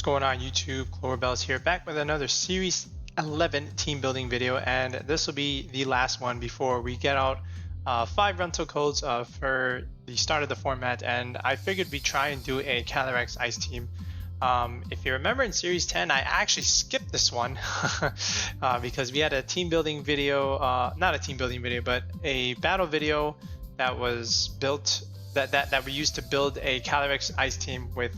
going on YouTube? Cloverbells here, back with another Series 11 team building video, and this will be the last one before we get out 5 rental codes for the start of the format. And I figured we'd try and do a Calyrex-Ice team. If you remember in Series 10, I actually skipped this one because we had a team building video, not a team building video, but a battle video that was built that we used to build a Calyrex-Ice team with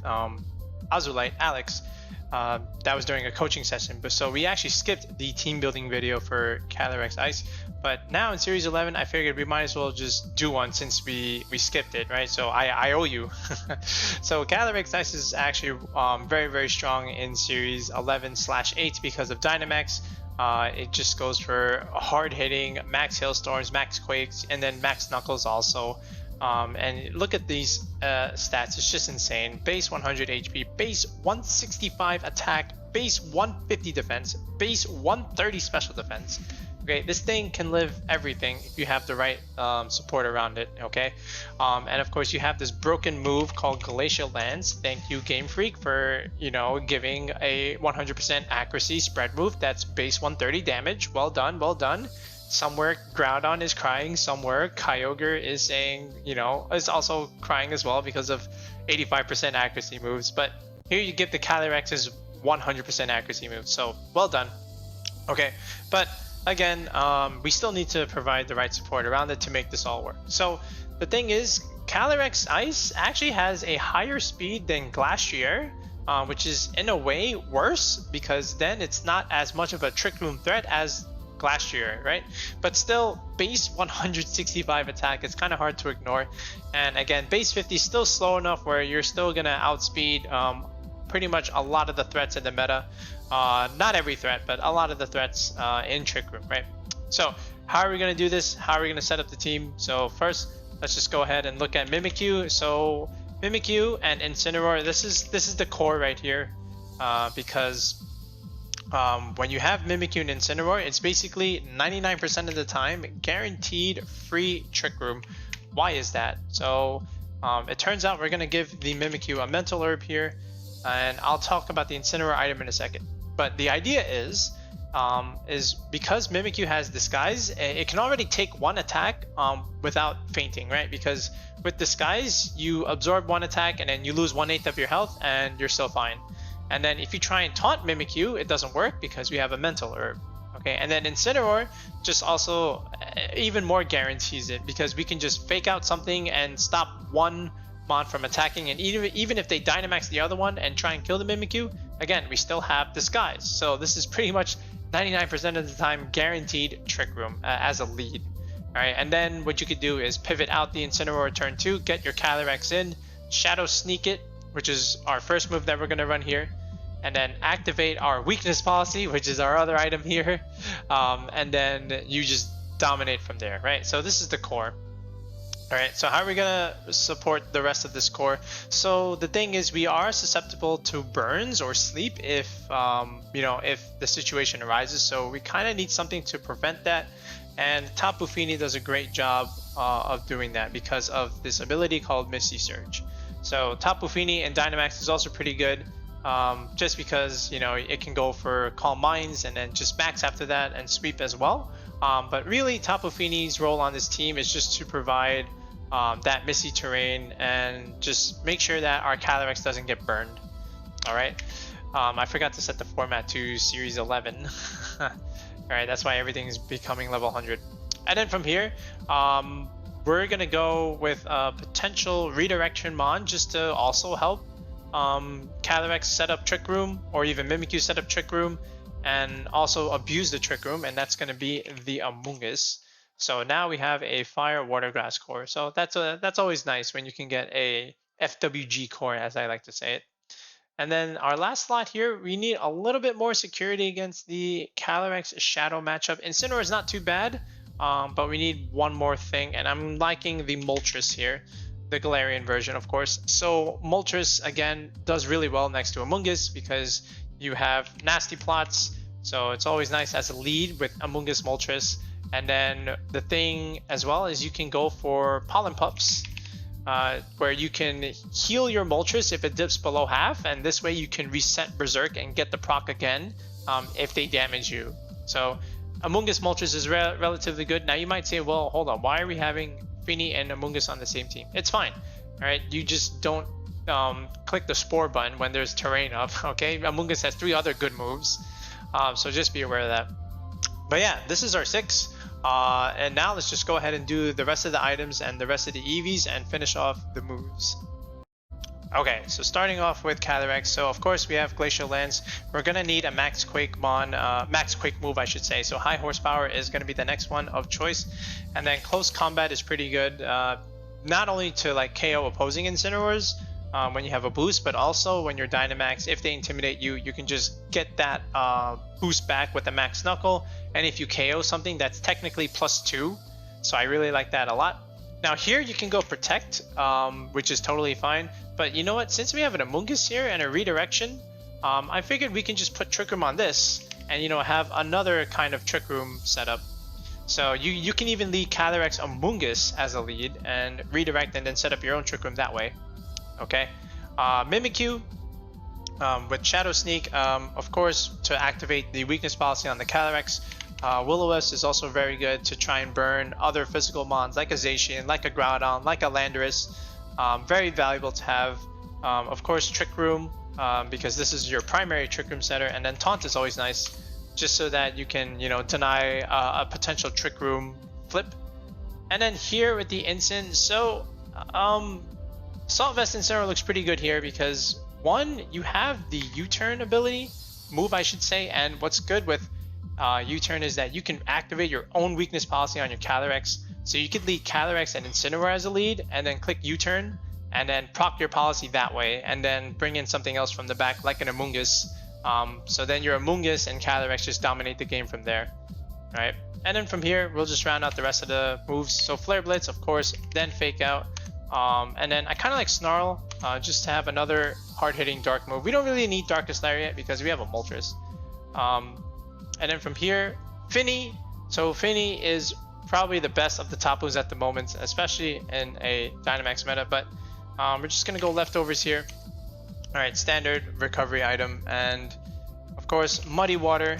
Azulite Alex. That was during a coaching session, but so we actually skipped the team building video for Calyrex-Ice. But now in Series 11, I figured we might as well just do one since we skipped it, right? So I owe you. So Calyrex-Ice is actually very strong in Series 11/8 because of Dynamax. It just goes for hard hitting, max hailstorms, max quakes, and then max knuckles also. And look at these stats, it's just insane. Base 100 HP, base 165 attack, base 150 defense, base 130 special defense. Okay, this thing can live everything if you have the right support around it, okay? And of course you have this broken move called Glacial Lance. Thank you Game Freak for, you know, giving a 100% accuracy spread move that's base 130 damage. Well done, well done. Somewhere Groudon is crying, somewhere Kyogre is saying, you know, is also crying as well because of 85% accuracy moves. But here you get the Calyrex's 100% accuracy moves, so well done. Okay, but again, we still need to provide the right support around it to make this all work. So the thing is, Calyrex-Ice actually has a higher speed than Glacier, which is in a way worse because then it's not as much of a Trick Room threat as Glacier, right? But still, base 165 attack is kind of hard to ignore. And again, base 50 is still slow enough where you're still gonna outspeed pretty much a lot of the threats in the meta. Not every threat, but a lot of the threats in Trick Room, right? So how are we gonna do this? How are we gonna set up the team? So first, let's just go ahead and look at Mimikyu. So Mimikyu and Incineroar, this is the core right here, because when you have Mimikyu and Incineroar, it's basically 99% of the time guaranteed free Trick Room. Why is that? So it turns out we're gonna give the Mimikyu a mental herb here, and I'll talk about the Incineroar item in a second. But the idea is because Mimikyu has Disguise, it can already take one attack without fainting, right? Because with Disguise, you absorb one attack and then you lose 1/8 of your health and you're still fine. And then if you try and taunt Mimikyu, it doesn't work because we have a mental herb. Okay, and then Incineroar just also even more guarantees it because we can just fake out something and stop one mon from attacking, and even if they Dynamax the other one and try and kill the Mimikyu, again, we still have Disguise. So this is pretty much 99% of the time guaranteed Trick Room as a lead. Alright, and then what you could do is pivot out the Incineroar turn 2, get your Calyrex in, Shadow Sneak it, which is our first move that we're going to run here, and then activate our weakness policy, which is our other item here, and then you just dominate from there, right? So this is the core. All right, so how are we gonna support the rest of this core? So the thing is, we are susceptible to burns or sleep if you know, if the situation arises. So we kind of need something to prevent that, and Tapu Fini does a great job of doing that because of this ability called Misty Surge. So Tapu Fini and Dynamax is also pretty good, just because, you know, it can go for Calm Minds and then just max after that and sweep as well. But really, Tapu Fini's role on this team is just to provide that misty terrain and just make sure that our Calyrex doesn't get burned. Alright, I forgot to set the format to Series 11. Alright, that's why everything's becoming level 100. And then from here, we're gonna go with a potential redirection mon just to also help Calyrex set up Trick Room, or even Mimikyu set up Trick Room, and also abuse the Trick Room, and that's going to be the Amoonguss. So now we have a Fire Water Grass core. So that's always nice when you can get a FWG core, as I like to say it. And then our last slot here, we need a little bit more security against the Calyrex Shadow matchup. Incineroar is not too bad, but we need one more thing, and I'm liking the Moltres here. The Galarian version, of course. So Moltres again does really well next to Amoonguss because you have nasty plots, so it's always nice as a lead with Amoonguss Moltres. And then the thing as well is you can go for Pollen Puffs, where you can heal your Moltres if it dips below half, and this way you can reset Berserk and get the proc again if they damage you. So Amoonguss Moltres is relatively good. Now you might say, well, hold on, why are we having Finny and Amoonguss on the same team? It's fine, all right? You just don't click the Spore button when there's terrain up, okay? Amoonguss has 3 other good moves, so just be aware of that. But yeah, this is our 6. And now let's just go ahead and do the rest of the items and the rest of the EVs and finish off the moves. Okay, so starting off with Calyrex. So of course we have Glacial Lance. We're gonna need a Max Quake Max Quake move, I should say. So high horsepower is gonna be the next one of choice, and then close combat is pretty good. Not only to like KO opposing Incineroars when you have a boost, but also when you're Dynamax, if they intimidate you, you can just get that boost back with the Max Knuckle. And if you KO something, that's technically +2. So I really like that a lot. Now here you can go Protect, which is totally fine. But you know what? Since we have an Amoonguss here and a Redirection, I figured we can just put Trick Room on this and, you know, have another kind of Trick Room setup. So you can even lead Calyrex Amoonguss as a lead and redirect and then set up your own Trick Room that way. Okay. Mimikyu with Shadow Sneak, of course, to activate the weakness policy on the Calyrex. Will-O-Wisp is also very good to try and burn other physical mons like a Zacian, like a Groudon, like a Landorus. Very valuable to have. Of course, Trick Room, because this is your primary Trick Room setter, and then Taunt is always nice, just so that you can, you know, deny a potential Trick Room flip. And then here with the Incin, so Salt Vest Incineroar looks pretty good here because one, you have the U-turn ability, move I should say, and what's good with U-turn is that you can activate your own weakness policy on your Calyrex. So you could lead Calyrex and Incineroar as a lead, and then click U-turn, and then proc your policy that way, and then bring in something else from the back like an Amoonguss. So then your Amoonguss and Calyrex just dominate the game from there. Alright, and then from here, we'll just round out the rest of the moves. So Flare Blitz, of course, then Fake Out. And then I kind of like Snarl, just to have another hard-hitting dark move. We don't really need Darkest Lariat because we have a Moltres. And then from here, Finny. So Finny is probably the best of the top moves at the moment, especially in a Dynamax meta, but we're just going to go leftovers here. Alright, standard recovery item, and of course, Muddy Water,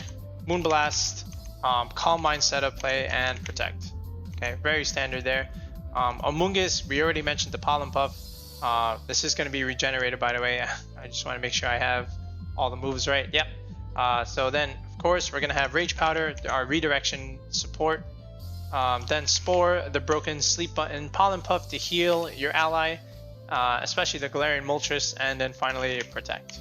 Moonblast, Calm Mind setup play, and Protect. Okay, very standard there. Amoonguss, we already mentioned the Pollen Puff. This is going to be regenerated, by the way. I just want to make sure I have all the moves right. Yep. So then, of course, we're going to have Rage Powder, our redirection support. Then Spore, the broken sleep button, Pollen Puff to heal your ally, especially the Galarian Moltres, and then finally Protect.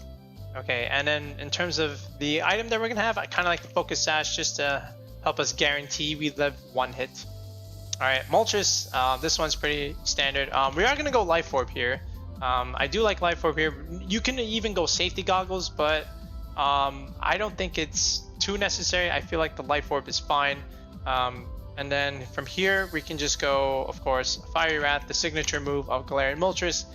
Okay, and then in terms of the item that we're going to have, I kind of like the Focus Sash just to help us guarantee we live 1 hit. Alright, Moltres, this one's pretty standard. We are going to go Life Orb here. I do like Life Orb here. You can even go Safety Goggles, but I don't think it's too necessary. I feel like the Life Orb is fine. And then from here, we can just go, of course, Fiery Wrath, the signature move of Galarian Moltres.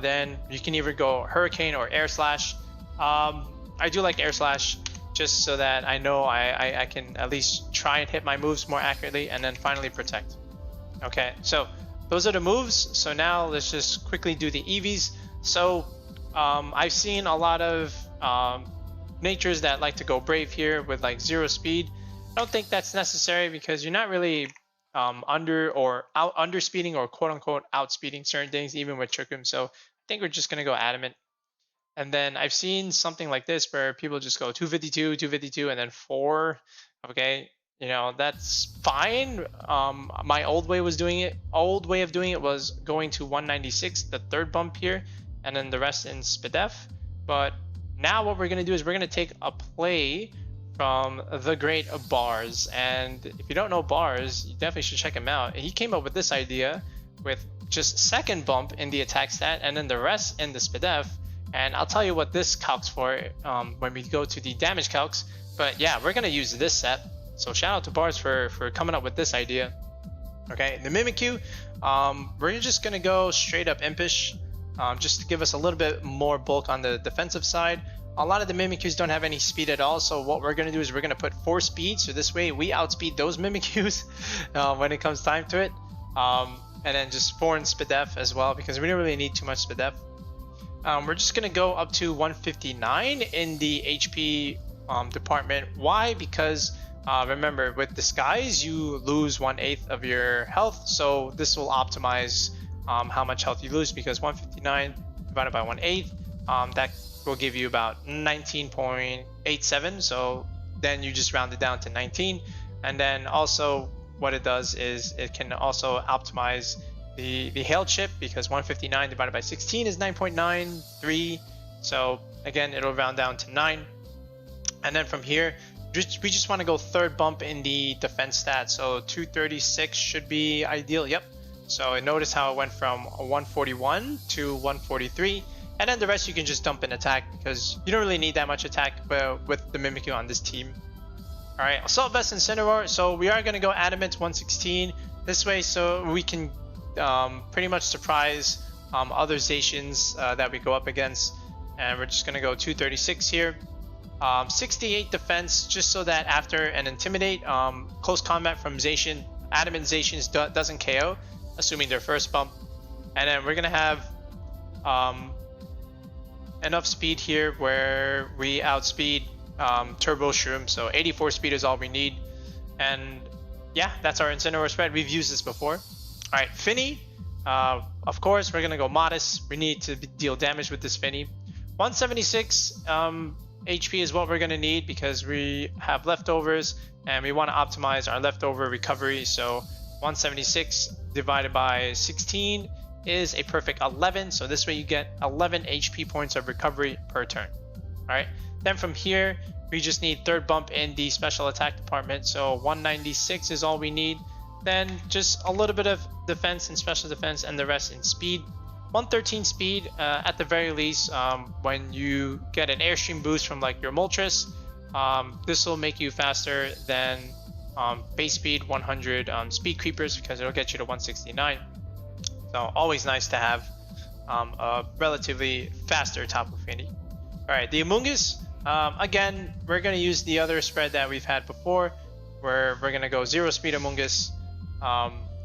Then you can either go Hurricane or Air Slash. I do like Air Slash, just so that I know I can at least try and hit my moves more accurately, and then finally Protect. Okay, so those are the moves. So now let's just quickly do the EVs. So I've seen a lot of natures that like to go Brave here with like 0 speed. I don't think that's necessary because you're not really underspeeding or quote unquote outspeeding certain things, even with Trick Room. So I think we're just gonna go Adamant. And then I've seen something like this where people just go 252, 252, and then 4. Okay, you know, that's fine. My old way of doing it was going to 196, the 3rd bump here, and then the rest in SPDEF. But now what we're gonna do is we're gonna take a play from the great Bars. And if you don't know Bars, you definitely should check him out. He came up with this idea with just 2nd bump in the attack stat and then the rest in the SPDEF. And I'll tell you what this calcs for when we go to the damage calcs. But yeah, we're gonna use this set. So shout out to Bars for coming up with this idea. Okay, the Mimikyu, we're just gonna go straight up Impish, just to give us a little bit more bulk on the defensive side. A lot of the Mimikyus don't have any speed at all, so what we're going to do is we're going to put 4 speed, so this way we outspeed those Mimikyus when it comes time to it. and then just 4 in SPDEF as well, because we don't really need too much SPDEF. We're just gonna go up to 159 in the HP department. Why? Because remember, with Disguise, you lose 1/8 of your health, so this will optimize how much health you lose, because 159 divided by 1/8, that will give you about 19.87. So then you just round it down to 19, and then also what it does is it can also optimize the hail chip, because 159 divided by 16 is 9.93. So again, it'll round down to 9. And then from here, we just want to go third bump in the defense stat. So 236 should be ideal. Yep. So notice how it went from 141 to 143. And then the rest you can just dump in attack, because you don't really need that much attack with the Mimikyu on this team. Alright, Assault Vest Incineroar. So we are going to go Adamant 116 this way, so we can pretty much surprise other Zacians that we go up against. And we're just going to go 236 here. 68 defense, just so that after an Intimidate, close combat from Zacian, Adamant Zacians doesn't KO, assuming their first bump. And then we're going to have enough speed here where we outspeed Turbo Shroom, so 84 speed is all we need. And yeah, that's our Incineroar spread. We've used this before. Alright, Finny, of course, we're gonna go Modest. We need to deal damage with this Finny. 176 HP is what we're gonna need, because we have leftovers and we want to optimize our leftover recovery. So 176 divided by 16 is a perfect 11, so this way you get 11 HP points of recovery per turn. Alright, then from here we just need third bump in the special attack department, so 196 is all we need. Then just a little bit of defense and special defense, and the rest in speed. 113 speed at the very least. When you get an airstream boost from like your Moltres, this will make you faster than base speed 100 speed creepers, because it'll get you to 169. So always nice to have a relatively faster Tapu Fini. Alright, the Amoonguss, again, we're going to use the other spread that we've had before, where we're going to go 0 speed Amoonguss.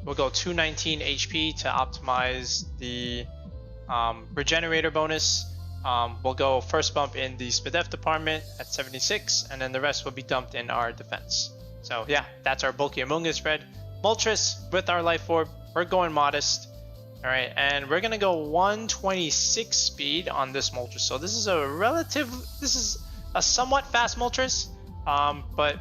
We'll go 219 HP to optimize the regenerator bonus. We'll go first bump in the SPDEF department at 76, and then the rest will be dumped in our defense. So yeah, that's our bulky Amoonguss spread. Moltres with our Life Orb, we're going Modest. Alright, and we're gonna go 126 speed on this Moltres. So this is a somewhat fast Moltres, but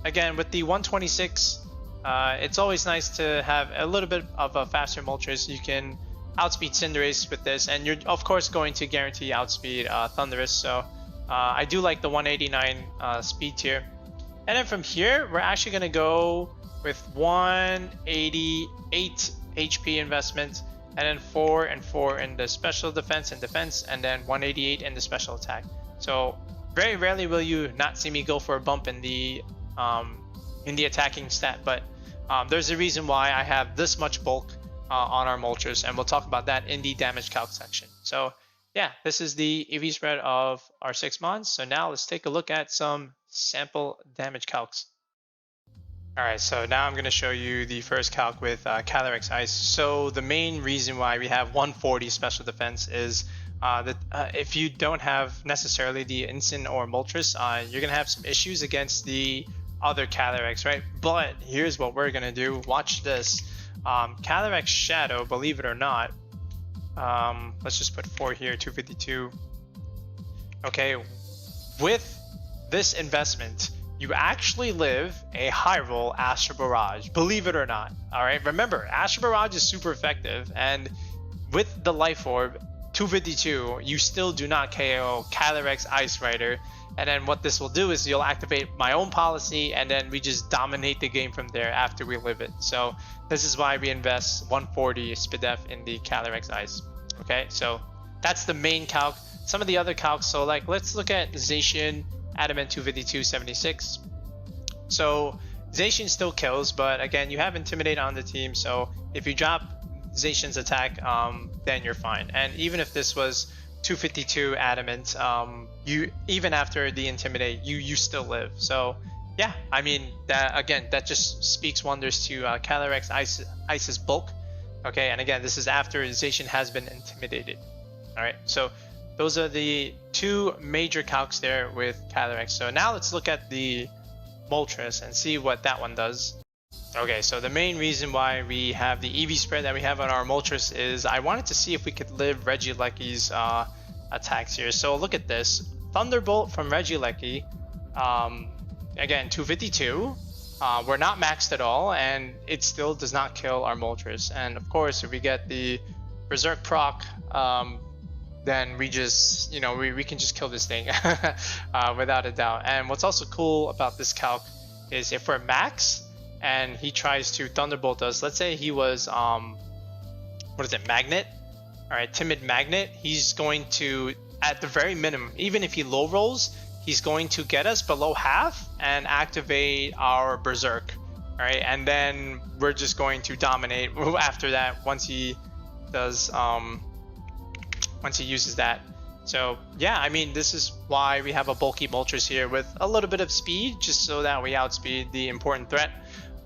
again, with the 126, it's always nice to have a little bit of a faster Moltres. You can outspeed Cinderace with this, and you're of course going to guarantee outspeed Thundurus. So I do like the 189 speed tier. And then from here, we're actually gonna go with 188 HP investment, and then 4 and 4 in the special defense and defense, and then 188 in the special attack. So very rarely will you not see me go for a bump in the attacking stat, but there's a reason why I have this much bulk on our Moltres, and we'll talk about that in the damage calc section. So yeah, this is the EV spread of our 6 mons. So now let's take a look at some sample damage calcs. Alright, so now I'm going to show you the first calc with Calyrex-Ice. So the main reason why we have 140 special defense is that if you don't have necessarily the Incin or Moltres, you're going to have some issues against the other Calyrex, right? But here's what we're going to do. Watch this. Calyrex Shadow, believe it or not, let's just put 4 here, 252. Okay, with this investment, you actually live a high roll Astral Barrage, believe it or not. All right, remember, Astral Barrage is super effective, and with the Life Orb, 252, you still do not KO Calyrex-Ice Rider. And then what this will do is you'll activate my own policy, and then we just dominate the game from there after we live it. So this is why we invest 140 SPDEF in the Calyrex-Ice. Okay, so that's the main calc. Some of the other calcs, so like let's look at Zacian, Adamant 252, 76. So Zacian still kills, but again, you have Intimidate on the team, so if you drop Zacian's attack, then you're fine. And even if this was 252 Adamant, you even after the Intimidate, you still live. So yeah, I mean, that again, that just speaks wonders to Calyrex-Ice's bulk. Okay, and again, this is after Zacian has been intimidated. All right, so those are the two major calcs there with Calyrex. So now let's look at the Moltres and see what that one does. Okay, so the main reason why we have the EV spread that we have on our Moltres is I wanted to see if we could live Regieleki's attacks here. So look at this. Thunderbolt from Regieleki, again, 252. We're not maxed at all, and it still does not kill our Moltres. And of course, if we get the Berserk proc, then we just, you know, we can just kill this thing without a doubt. And what's also cool about this calc is if we're max and he tries to Thunderbolt us, let's say he was, what is it, Magnet? All right, Timid Magnet, he's going to, at the very minimum, even if he low rolls, he's going to get us below half and activate our Berserk, all right? And then we're just going to dominate after that once he does, once he uses that. So yeah, I mean, this is why we have a bulky Moltres here with a little bit of speed, just so that we outspeed the important threat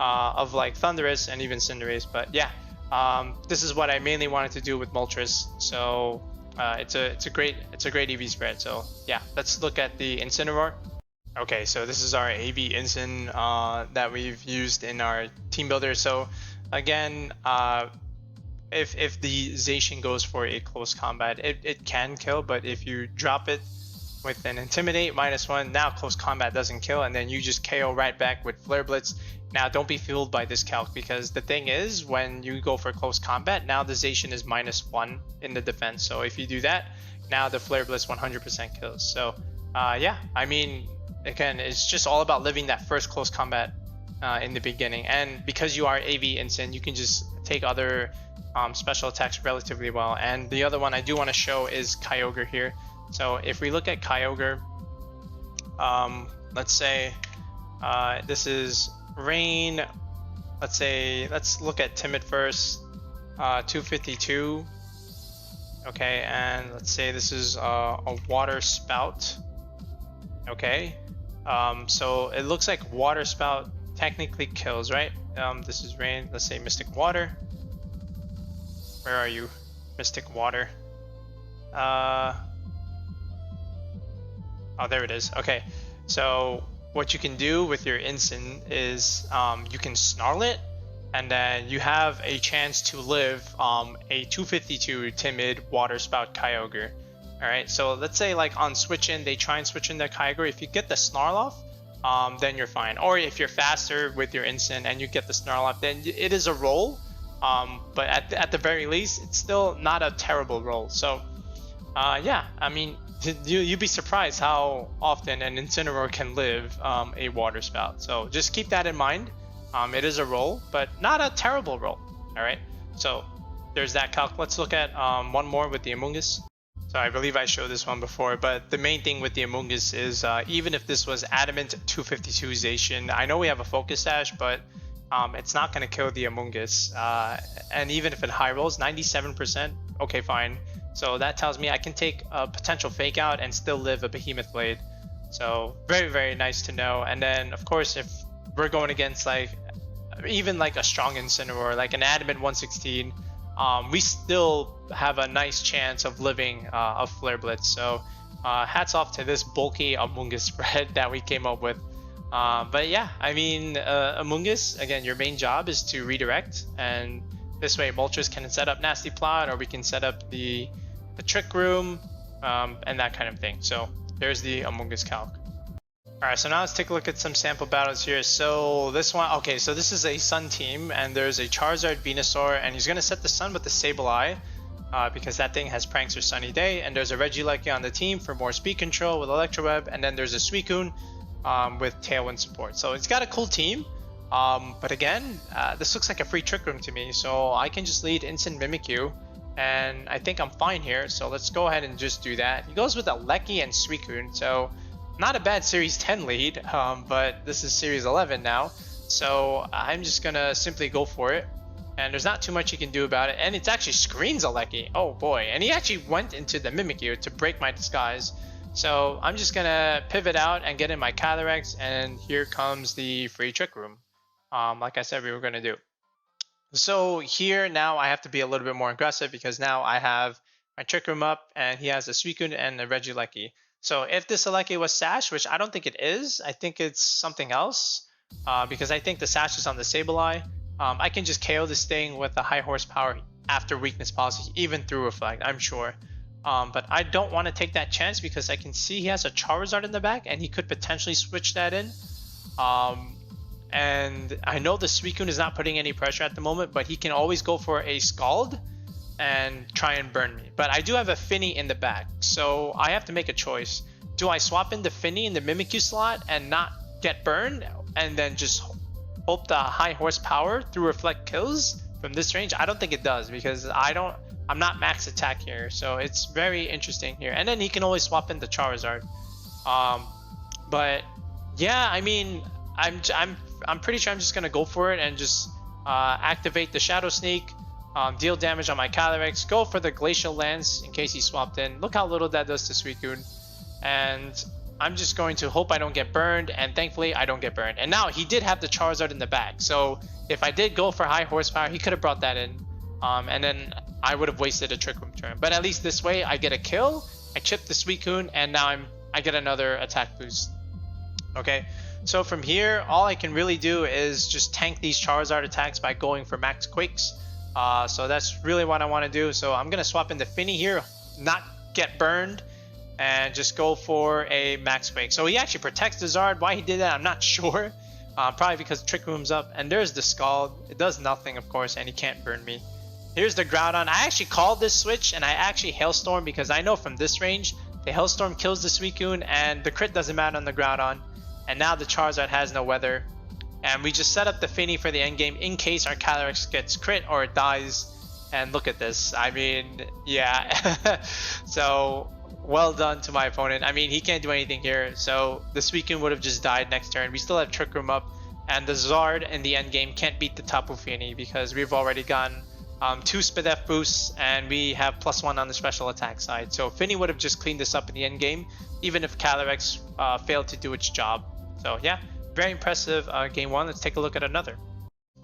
of like Thundurus and even Cinderace. But yeah, this is what I mainly wanted to do with Moltres. So it's a great EV spread. So yeah, let's look at the Incineroar. Okay, so this is our AV Incin that we've used in our team builder. So again, if the Zacian goes for a close combat, it can kill, but if you drop it with an Intimidate -1, now close combat doesn't kill, and then you just KO right back with Flare Blitz. Now don't be fooled by this calc, because the thing is, when you go for close combat, now the Zacian is -1 in the defense. So if you do that, now the Flare Blitz 100% kills. So yeah, I mean, again, it's just all about living that first close combat in the beginning. And because you are AV Incin, you can just take other special attacks relatively well. And the other one I do want to show is Kyogre here. So if we look at Kyogre, let's say this is Rain. Let's look at Timid first. 252. Okay, and let's say this is a Water Spout. Okay, so it looks like Water Spout technically kills, right? This is Rain. Let's say Mystic Water. Where are you, Mystic Water? Oh, there it is. Okay, so what you can do with your Incin is you can Snarl it, and then you have a chance to live a 252 Timid Water Spout Kyogre. All right, so let's say like on switch in, they try and switch in their Kyogre. If you get the Snarl off, then you're fine. Or if you're faster with your Incin and you get the Snarl off, then it is a roll. But at the very least, it's still not a terrible roll. So yeah, I mean, you'd be surprised how often an Incineroar can live a Water Spout. So just keep that in mind. It is a roll, but not a terrible roll. All right, so there's that calc. Let's look at one more with the Amoonguss. So I believe I showed this one before, but the main thing with the Amoonguss is even if this was Adamant 252 Zacian, I know we have a Focus Sash, but it's not going to kill the Amoonguss. And even if it high rolls, 97%, okay, fine. So that tells me I can take a potential Fake Out and still live a Behemoth Blade. So very, very nice to know. And then, of course, if we're going against like even like a strong Incineroar, like an Adamant 116, we still have a nice chance of living a Flare Blitz. So hats off to this bulky Amoonguss spread that we came up with. But yeah, I mean, Amoonguss, again, your main job is to redirect, and this way Moltres can set up Nasty Plot, or we can set up the Trick Room, and that kind of thing. So there's the Amoonguss calc. Alright, so now let's take a look at some sample battles here. So this one, okay, so this is a Sun team, and there's a Charizard Venusaur, and he's going to set the Sun with the Sableye, because that thing has Prankster Sunny Day, and there's a Regieleki on the team for more speed control with Electro Web, and then there's a Suicune with Tailwind support. So it's got a cool team, but again, this looks like a free Trick Room to me, so I can just lead Instant Mimikyu, and I think I'm fine here. So let's go ahead and just do that. He goes with a Lecky and Suicune, so not a bad Series 10 lead, but this is Series 11 now, so I'm just gonna simply go for it, and there's not too much you can do about it. And it actually screens a Lecky, oh boy, and he actually went into the Mimikyu to break my disguise. So I'm just gonna pivot out and get in my Calyrex, and here comes the free Trick Room, like I said we were gonna do. So here now I have to be a little bit more aggressive because now I have my Trick Room up and he has a Suicune and a Regieleki. So if this Aleki was Sash, which I don't think it is, I think it's something else because I think the Sash is on the Sableye. I can just KO this thing with a high horsepower after weakness policy, even through Reflect, I'm sure. But I don't want to take that chance because I can see he has a Charizard in the back and he could potentially switch that in. And I know the Suicune is not putting any pressure at the moment, but he can always go for a Scald and try and burn me. But I do have a Finny in the back, so I have to make a choice. Do I swap in the Finny in the Mimikyu slot and not get burned, and then just hope the high horsepower through Reflect kills from this range? I don't think it does because I'm not max attack here, so it's very interesting here. And then he can always swap in the Charizard. But yeah, I mean, I'm pretty sure I'm just gonna go for it and just activate the Shadow Sneak, deal damage on my Calyrex, go for the Glacial Lance in case he swapped in. Look how little that does to Suicune. And I'm just going to hope I don't get burned, and thankfully I don't get burned. And now he did have the Charizard in the back, so if I did go for high horsepower, he could have brought that in, and then I would have wasted a Trick Room turn. But at least this way I get a kill, I chip the Suicune, and now I get another attack boost. Okay, so from here, all I can really do is just tank these Charizard attacks by going for Max Quakes. So that's really what I want to do. So I'm going to swap into Finny here, not get burned, and just go for a Max Quake. So he actually protects the Zard. Why he did that, I'm not sure. Probably because Trick Room's up. And there's the Scald. It does nothing, of course, and he can't burn me. Here's the Groudon. I actually called this switch, and I actually Hailstorm because I know from this range, the Hailstorm kills the Suicune, and the crit doesn't matter on the Groudon. And now the Charizard has no weather. And we just set up the Finny for the endgame in case our Calyrex gets crit or it dies. And look at this. I mean, yeah. So, well done to my opponent. I mean, he can't do anything here. So, the Suicune would have just died next turn. We still have Trick Room up. And the Zard in the endgame can't beat the Tapu Fini because we've already gotten 2 Spadef boosts and we have +1 on the special attack side. So, Finny would have just cleaned this up in the endgame, even if Calyrex failed to do its job. So yeah, very impressive game 1. Let's take a look at another.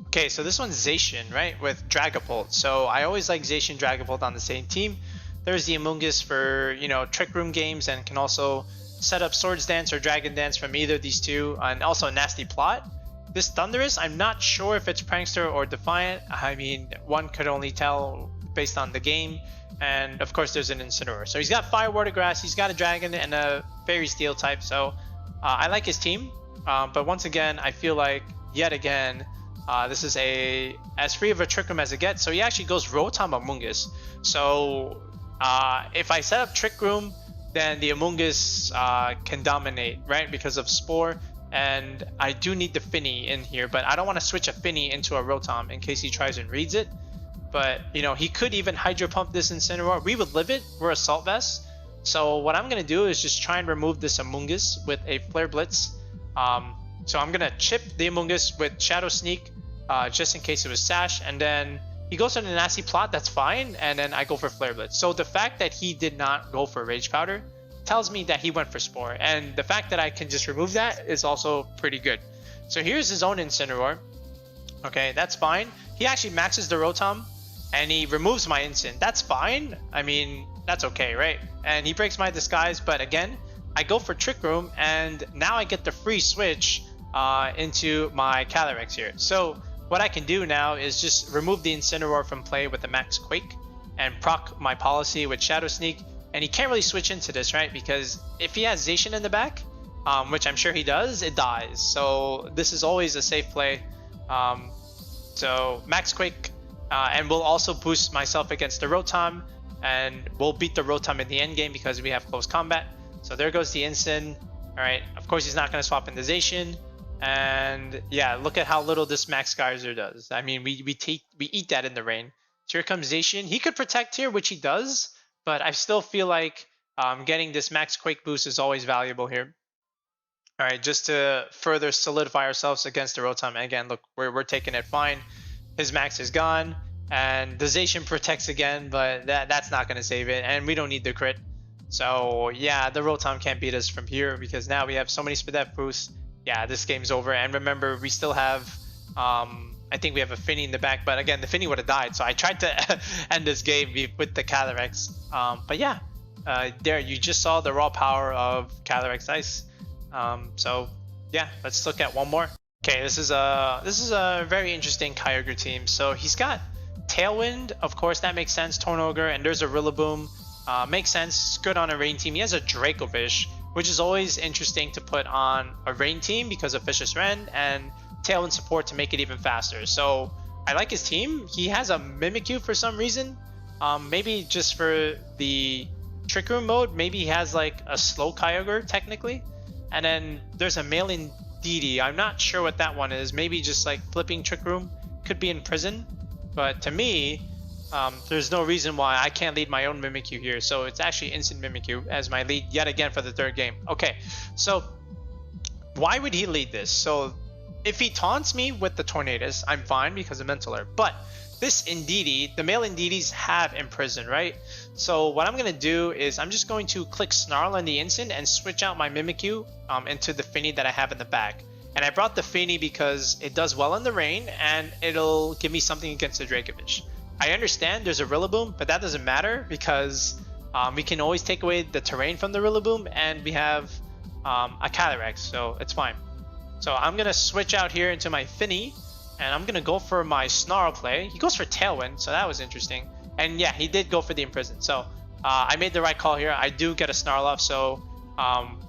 Okay, so this one's Zacian, right, with Dragapult. So I always like Zacian Dragapult on the same team. There's the Amoonguss for, you know, Trick Room games and can also set up Swords Dance or Dragon Dance from either of these two, and also a Nasty Plot. This Thundurus, I'm not sure if it's Prankster or Defiant. I mean, one could only tell based on the game. And of course there's an Incineroar. So he's got Fire, Water, Grass, he's got a Dragon and a Fairy Steel type, so I like his team, but once again, I feel like, yet again, this is as free of a Trick Room as it gets. So he actually goes Rotom Amoonguss. So if I set up Trick Room, then the Amoonguss can dominate, right, because of Spore. And I do need the Finny in here, but I don't want to switch a Finny into a Rotom in case he tries and reads it. But, you know, he could even Hydro Pump this Incineroar. We would live it. We're Assault Vest. So what I'm going to do is just try and remove this Amoonguss with a Flare Blitz. So I'm going to chip the Amoonguss with Shadow Sneak just in case it was Sash. And then he goes on a Nasty Plot, that's fine. And then I go for Flare Blitz. So the fact that he did not go for Rage Powder tells me that he went for Spore. And the fact that I can just remove that is also pretty good. So here's his own Incineroar. Okay, that's fine. He actually maxes the Rotom and he removes my Incin. That's fine. I mean, that's okay, right? And he breaks my Disguise, but again, I go for Trick Room, and now I get the free switch into my Calyrex here. So what I can do now is just remove the Incineroar from play with the Max Quake and proc my Policy with Shadow Sneak, and he can't really switch into this, right? Because if he has Zacian in the back, which I'm sure he does, it dies. So this is always a safe play. So Max Quake, and we'll also boost myself against the Rotom, and we'll beat the Rotom in the end game because we have close combat. So there goes the Incin. All right, of course he's not going to swap into Zacian, and yeah, look at how little this Max Geyser does. I mean, we eat that in the rain. So here comes Zacian. He could protect here, which he does, but I still feel like getting this Max Quake boost is always valuable here. All right, just to further solidify ourselves against the Rotom. And again, look, we're taking it fine. His Max is gone, and the Zacian protects again, but that's not going to save it, and we don't need the crit. So yeah, the Rotom can't beat us from here because now we have so many Spadef boosts. Yeah, this game's over. And remember, we still have I think we have a Finny in the back, but again, the Finny would have died. So I tried to end this game with the Calyrex. But yeah, there you just saw the raw power of Calyrex-Ice. So yeah, let's look at one more. Okay, this is a very interesting Kyogre team. So he's got Tailwind, of course, that makes sense. Tornogre, and there's a Rillaboom. Makes sense. Good on a rain team. He has a Dracovish, which is always interesting to put on a rain team because of Vicious Rend and Tailwind support to make it even faster. So I like his team. He has a Mimikyu for some reason. Maybe just for the Trick Room mode. Maybe he has like a slow Kyogre technically. And then there's a Mailing DD. I'm not sure what that one is. Maybe just like flipping Trick Room. Could be in prison. But to me, there's no reason why I can't lead my own Mimikyu here. So it's actually Instant Mimikyu as my lead yet again for the third game. Okay, so why would he lead this? So if he taunts me with the Tornadus, I'm fine because of Mental Herb. But this Indeedee, the male Indeedees have Imprison, right? So what I'm going to do is I'm just going to click Snarl on the instant and switch out my Mimikyu into the Finny that I have in the back. And I brought the Finny because it does well in the rain and it'll give me something against the Dracovish. I understand there's a Rillaboom, but that doesn't matter because we can always take away the terrain from the Rillaboom and we have a Calyrex, so it's fine. So I'm going to switch out here into my Finny and I'm going to go for my Snarl play. He goes for Tailwind, so that was interesting. And yeah, he did go for the Imprison. So I made the right call here. I do get a Snarl off, so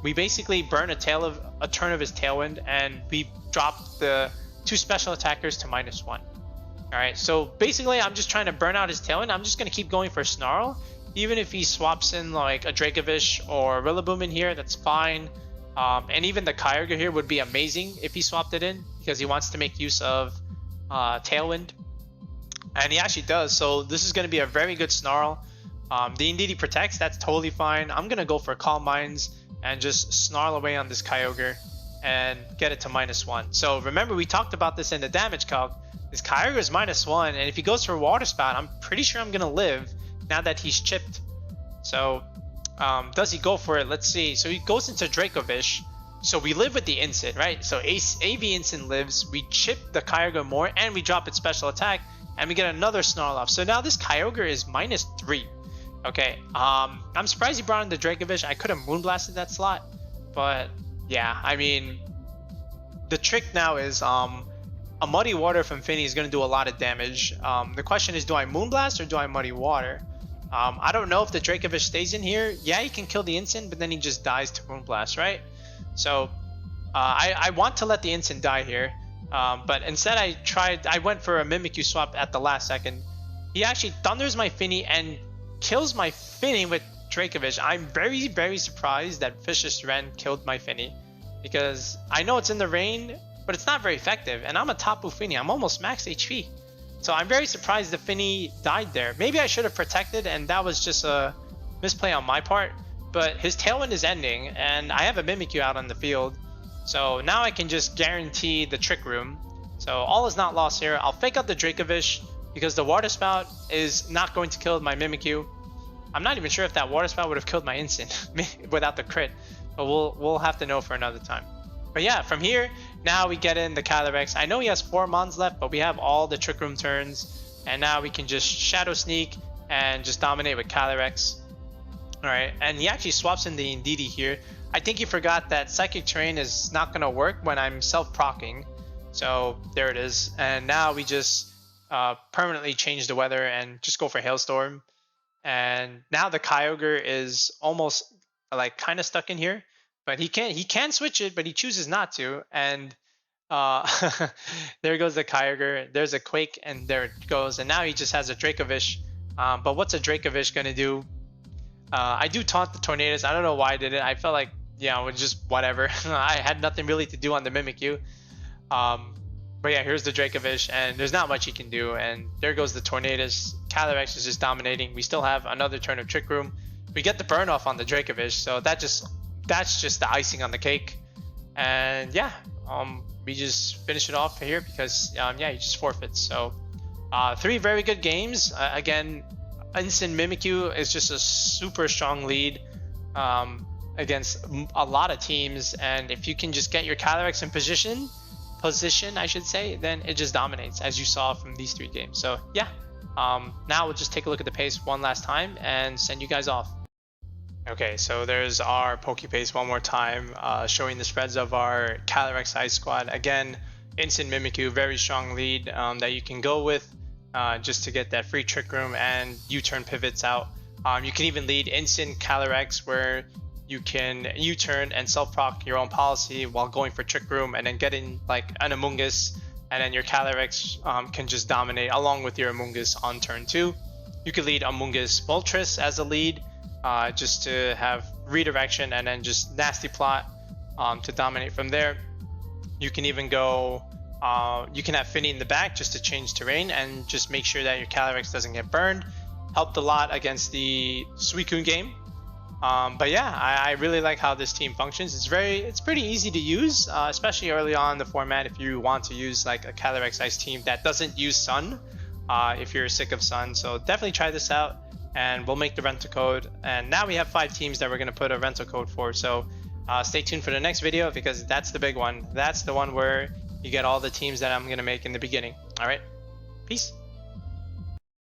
we basically burn a turn of his Tailwind and we drop the 2 special attackers to -1. Alright, so basically I'm just trying to burn out his Tailwind. I'm just going to keep going for Snarl. Even if he swaps in like a Dracovish or Rillaboom in here, that's fine. And even the Kyogre here would be amazing if he swapped it in because he wants to make use of Tailwind. And he actually does, so this is going to be a very good Snarl. The Indeedee protects, that's totally fine. I'm going to go for Calm Minds and just Snarl away on this Kyogre and get it to -1. So remember, we talked about this in the damage calc. This Kyogre is -1, and if he goes for Water Spout, I'm pretty sure I'm going to live now that he's chipped. So does he go for it? Let's see. So he goes into Dracovish. So we live with the Instant, right? So AV Instant lives. We chip the Kyogre more, and we drop its special attack, and we get another Snarl off. So now this Kyogre is -3. Okay, I'm surprised he brought in the Dracovish. I could have Moonblasted that slot, but yeah, I mean, the trick now is a Muddy Water from Finny is going to do a lot of damage. The question is, do I Moonblast or do I Muddy Water? I don't know if the Dracovish stays in here. Yeah, he can kill the Instant, but then he just dies to Moonblast, right? So I want to let the Instant die here, but instead I went for a Mimikyu swap at the last second. He actually thunders my Finny and kills my Finny with Dracovish. I'm very, very surprised that Vicious Rend killed my Finny because I know it's in the rain, but it's not very effective, and I'm a Tapu Finny. I'm almost max HP. So I'm very surprised the Finny died there. Maybe I should have protected, and that was just a misplay on my part. But his Tailwind is ending, and I have a Mimikyu out on the field. So now I can just guarantee the Trick Room. So all is not lost here. I'll fake out the Dracovish because the Water Spout is not going to kill my Mimikyu. I'm not even sure if that Water Spout would have killed my Instant without the crit. But we'll have to know for another time. But yeah, from here, now we get in the Calyrex. I know he has 4 Mons left, but we have all the Trick Room turns. And now we can just Shadow Sneak and just dominate with Calyrex. Alright, and he actually swaps in the Indeedee here. I think he forgot that Psychic Terrain is not going to work when I'm self-procking. So there it is. And now we just permanently change the weather and just go for Hailstorm. And now the Kyogre is almost like kind of stuck in here. But he can switch it, but he chooses not to. And there goes the Kyogre. There's a Quake, and there it goes. And now he just has a Dracovish. But what's a Dracovish going to do? I do taunt the Tornadus. I don't know why I did it. I felt like, yeah, it was just whatever. I had nothing really to do on the Mimikyu. But yeah, here's the Dracovish, and there's not much he can do. And there goes the Tornadus. Calyrex is just dominating. We still have another turn of Trick Room. We get the burn off on the Dracovish, so that's just the icing on the cake. And yeah, we just finish it off here because yeah, he just forfeits. So 3 very good games. Again, Instant Mimikyu is just a super strong lead against a lot of teams, and if you can just get your Calyrex in position, position, I should say, then it just dominates, as you saw from these 3 games. So yeah, now we'll just take a look at the pace one last time and send you guys off. Okay, so there's our Pokepaste one more time, showing the spreads of our Calyrex-Ice squad. Again, Instant Mimikyu, very strong lead that you can go with just to get that free Trick Room and U-turn pivots out. You can even lead Instant Calyrex, where you can U-turn and self-proc your own policy while going for Trick Room and then getting like an Amoonguss, and then your Calyrex can just dominate along with your Amoonguss on turn 2. You could lead Amoonguss Moltres as a lead, just to have redirection and then just nasty plot to dominate from there. You can even go, you can have Finny in the back just to change terrain and just make sure that your Calyrex doesn't get burned. Helped a lot against the Suicune game. But yeah, I really like how this team functions. It's pretty easy to use, especially early on in the format if you want to use like a Calyrex-Ice team that doesn't use Sun, if you're sick of Sun. So definitely try this out, and we'll make the rental code. And now we have 5 teams that we're going to put a rental code for. So stay tuned for the next video, because that's the big one. That's the one where you get all the teams that I'm going to make in the beginning. All right, peace.